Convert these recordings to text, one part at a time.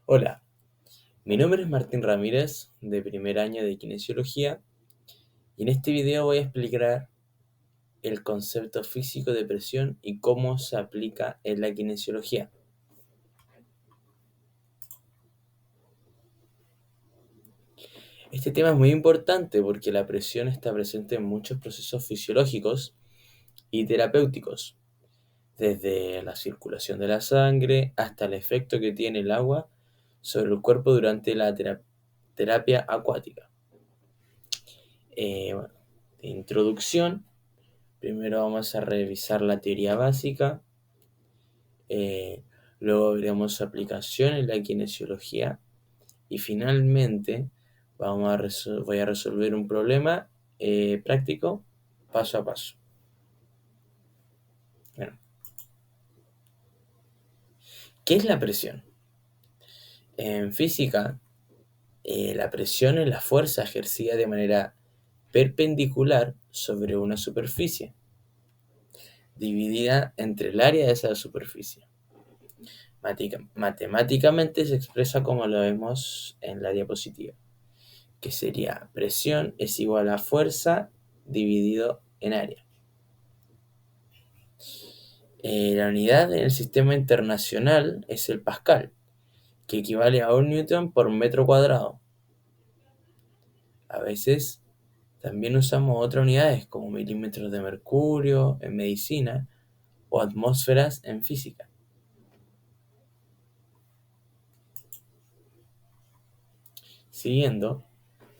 Hola, mi nombre es Martín Ramírez, de primer año de Kinesiología, y en este video voy a explicar el concepto físico de presión y cómo se aplica en la kinesiología. Este tema es muy importante porque la presión está presente en muchos procesos fisiológicos y terapéuticos, desde la circulación de la sangre hasta el efecto que tiene el agua sobre el cuerpo durante la terapia acuática. Bueno, de introducción. Primero vamos a revisar la teoría básica, eh, luego veremos su aplicación en la kinesiología y finalmente voy a resolver un problema práctico paso a paso. Bueno, ¿qué es la presión? En física, la presión es la fuerza ejercida de manera perpendicular sobre una superficie, dividida entre el área de esa superficie. Matemáticamente se expresa como lo vemos en la diapositiva, que sería presión es igual a fuerza dividido en área. La unidad en el sistema internacional es el pascal, que equivale a 1 newton por metro cuadrado. A veces también usamos otras unidades como milímetros de mercurio en medicina o atmósferas en física. Siguiendo,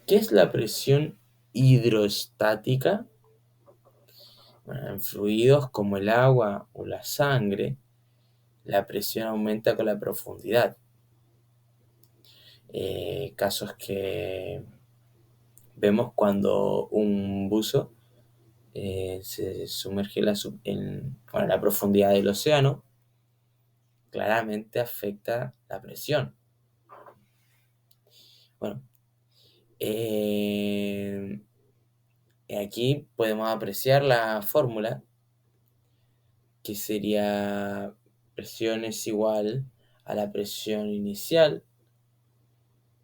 ¿qué es la presión hidrostática? Bueno, en fluidos como el agua o la sangre, la presión aumenta con la profundidad. Casos que vemos cuando un buzo se sumerge en la profundidad del océano, claramente afecta la presión. Bueno, eh, aquí podemos apreciar la fórmula, que sería presión es igual a la presión inicial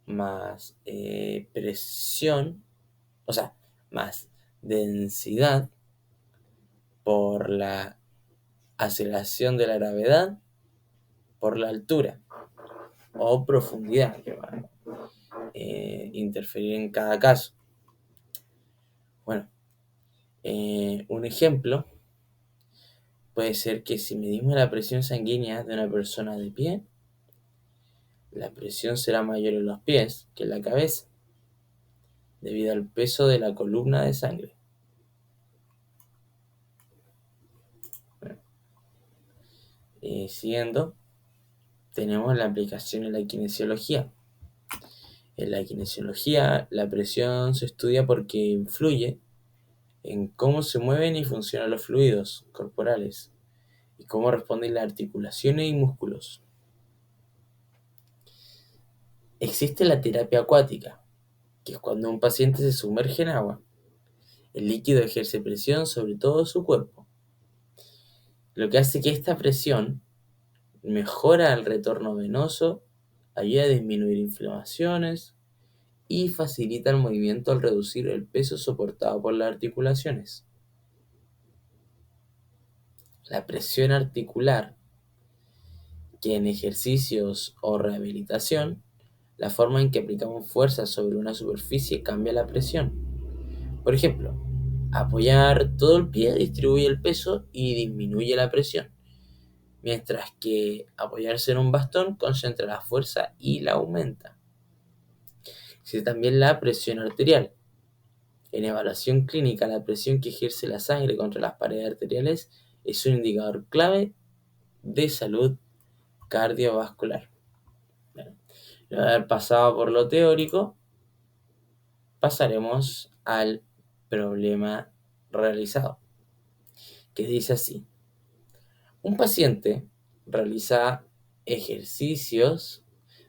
más presión, o sea, más densidad por la aceleración de la gravedad por la altura o profundidad que va a interferir en cada caso. Bueno, un ejemplo puede ser que si medimos la presión sanguínea de una persona de pie, la presión será mayor en los pies que en la cabeza, debido al peso de la columna de sangre. Bueno, siguiendo, tenemos la aplicación en la kinesiología. En la kinesiología, la presión se estudia porque influye en cómo se mueven y funcionan los fluidos corporales y cómo responden las articulaciones y músculos. Existe la terapia acuática, que es cuando un paciente se sumerge en agua. El líquido ejerce presión sobre todo su cuerpo, lo que hace que esta presión mejora el retorno venoso, ayuda a disminuir inflamaciones y facilita el movimiento al reducir el peso soportado por las articulaciones. La presión articular, que en ejercicios o rehabilitación, la forma en que aplicamos fuerza sobre una superficie cambia la presión. Por ejemplo, apoyar todo el pie distribuye el peso y disminuye la presión, mientras que apoyarse en un bastón concentra la fuerza y la aumenta. Existe también la presión arterial. En evaluación clínica, la presión que ejerce la sangre contra las paredes arteriales es un indicador clave de salud cardiovascular. Bueno, luego de haber pasado por lo teórico, pasaremos al problema realizado, que dice así: un paciente realiza ejercicios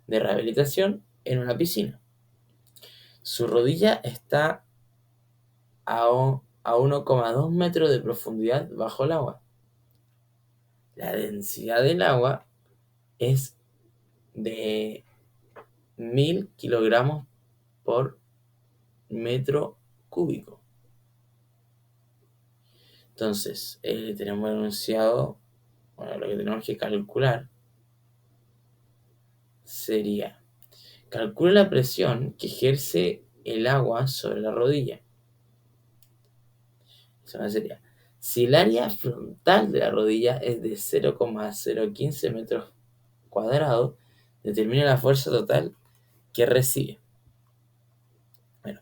de rehabilitación en una piscina. Su rodilla está a 1,2 metros de profundidad bajo el agua. La densidad del agua es de 1000 kilogramos por metro cúbico. Entonces, tenemos enunciado, bueno, lo que tenemos que calcular sería, calcula la presión que ejerce el agua sobre la rodilla. Eso sería, si el área frontal de la rodilla es de 0,015 metros cuadrados, determina la fuerza total que recibe. Bueno,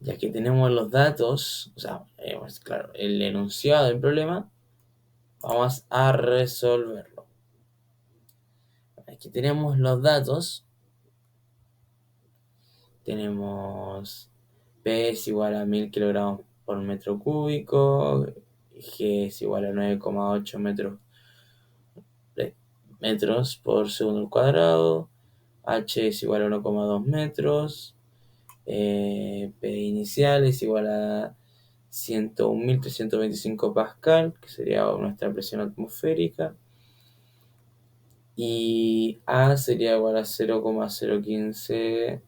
ya que tenemos los datos, o sea, pues, claro, el enunciado del problema, vamos a resolverlo. Aquí tenemos los datos. Tenemos P es igual a 1000 kilogramos por metro cúbico, G es igual a 9,8 metros por segundo al cuadrado, H es igual a 1,2 metros, P inicial es igual a 101.325 pascal, que sería nuestra presión atmosférica, y A sería igual a 0,015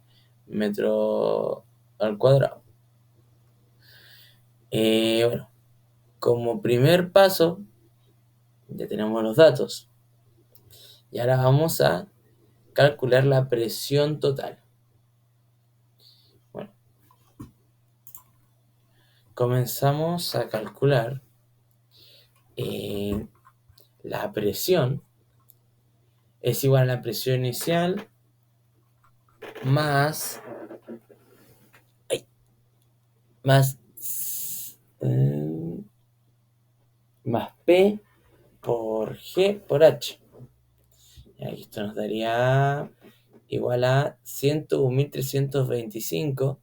metros al cuadrado. Bueno, como primer paso, ya tenemos los datos. Y ahora vamos a calcular la presión total. Bueno, comenzamos a calcular la presión. Es igual a la presión inicial más P por G por H. Y esto nos daría igual a 101.325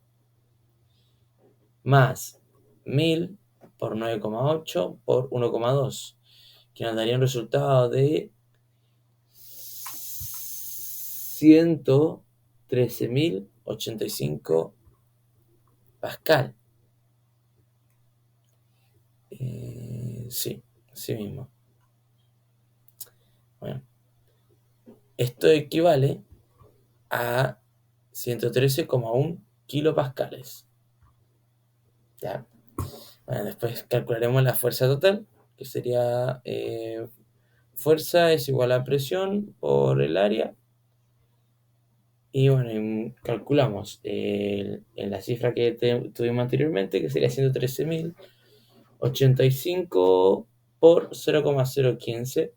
más 1000 por 9,8 por 1,2, que nos daría un resultado de 113.085 pascal. Sí, así mismo. Bueno, esto equivale a 113,1 kilopascales. ¿Ya? Bueno, después calcularemos la fuerza total, que sería fuerza es igual a presión por el área. Y bueno, calculamos la cifra que tuvimos anteriormente, que sería 113.085 por 0,015.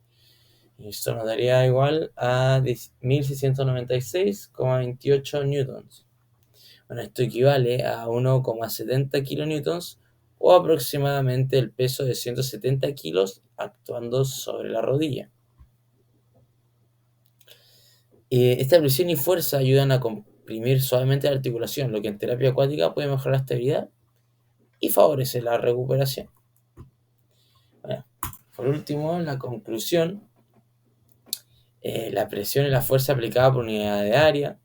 Y esto nos daría igual a 1.696,28 newtons. Bueno, esto equivale a 1,70 kilonewtons o aproximadamente el peso de 170 kilos actuando sobre la rodilla. Esta presión y fuerza ayudan a comprimir suavemente la articulación, lo que en terapia acuática puede mejorar la estabilidad y favorece la recuperación. Bueno, por último, la conclusión, la presión y la fuerza aplicada por unidad de área.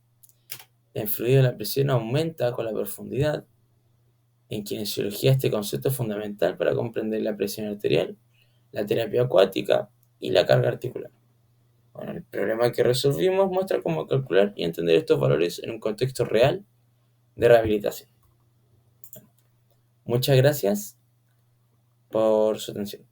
El fluido de la presión aumenta con la profundidad. En kinesiología este concepto es fundamental para comprender la presión arterial, la terapia acuática y la carga articular. Bueno, el problema que resolvimos muestra cómo calcular y entender estos valores en un contexto real de rehabilitación. Muchas gracias por su atención.